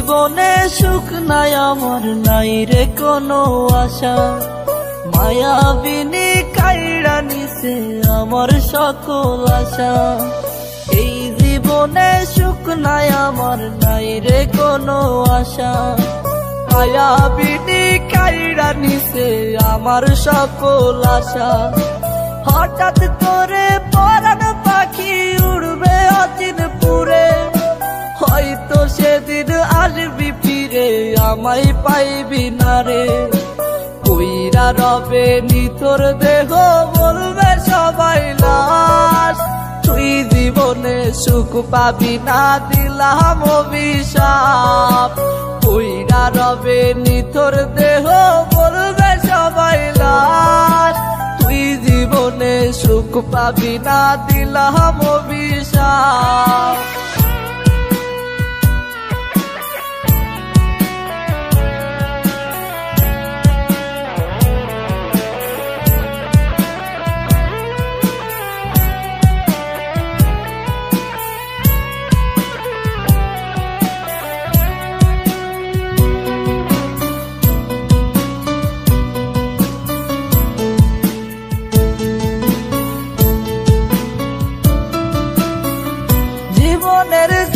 জীবনে সুখ নাই আমার, নাই রে কোনো আশা। মায়াবিনী কাইড়া নিছে আমার সকল আশা। এই জীবনে সুখ নাই আমার, নাই রে কোনো আশা। মায়াবিনী কাইড়া নিছে আমার সকল আশা। হঠাৎ করে পরাণ পাখি উড়বে অচিনপুরে, হয়তো সেদিন আসবি ফিরে আমায় পাইবি না রে। কইরা রবে নিতর দেহ বলবে সবাই লাশ, তুই জীবনে সুখ পাবি না দিলাম অভিশাপ। কইরা রবে নিতর দেহ বলবে সবাই লাশ, তুই জীবনে সুখ পাবি না দিলাম অভিশাপ।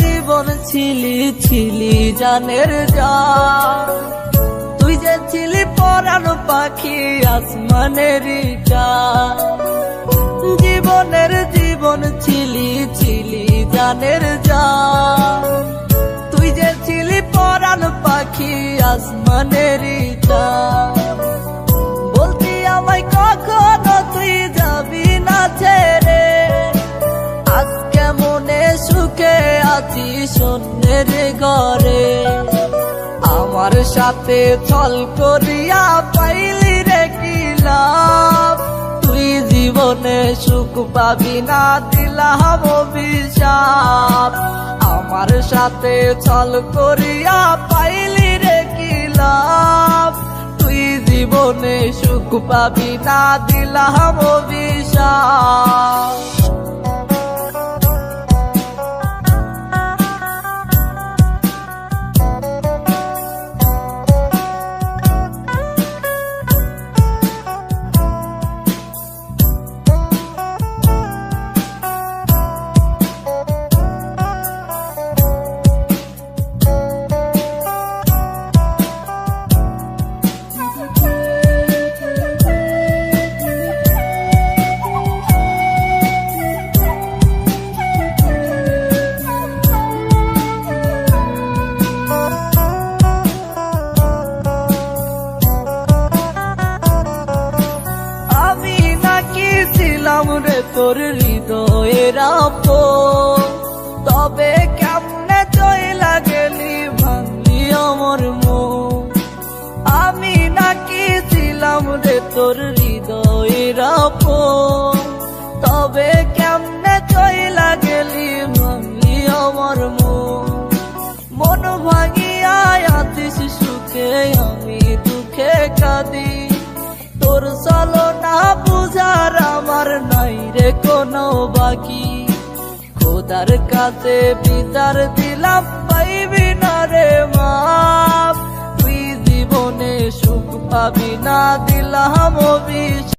জীবন ছিলি ছিলি জানের জান, তুই যে ছিলি পরাণ পাখি আসমানের চাঁদ। জীবনের জীবন ছিলি ছিলি জানের জান, তুই যে ছিলি পরাণ পাখি আসমানের চাঁদ। বলতি আমায় কখনো তুই যাবি না ছেড়ে, আজকে মনে সুখে আছি শূন্যের ঘরে। আমার সাথে ছল করিয়া পাইলি রে কি লাভ, তুই জীবনে সুখ পাবি না দিলাম অভিশাপ। আমার সাথে ছল করিয়া পাইলি রে কি লাভ, তুই জীবনে সুখ পাবি না দিলাম অভিশাপ। রে তোর হৃদয়ের আপন, তবে কেমনে চইলা গেলি ভাঙলি আমার মন। আমি নাকি ছিলাম রে তোর হৃদয়ের আপন, তবে কেমনে চইলা গেলি ভাঙলি আমার মন। মন ভাঙিয়া আছিস সুখে আমি দুঃখে কাঁদি, তোর চলো না বুঝার আমার নাই রে কোনো বাকি। খোদার কাছে বিচার দিলাম পাইবি না রে মাপ, তুই জীবনে সুখ পাবি না দিলাম অভিশাপ।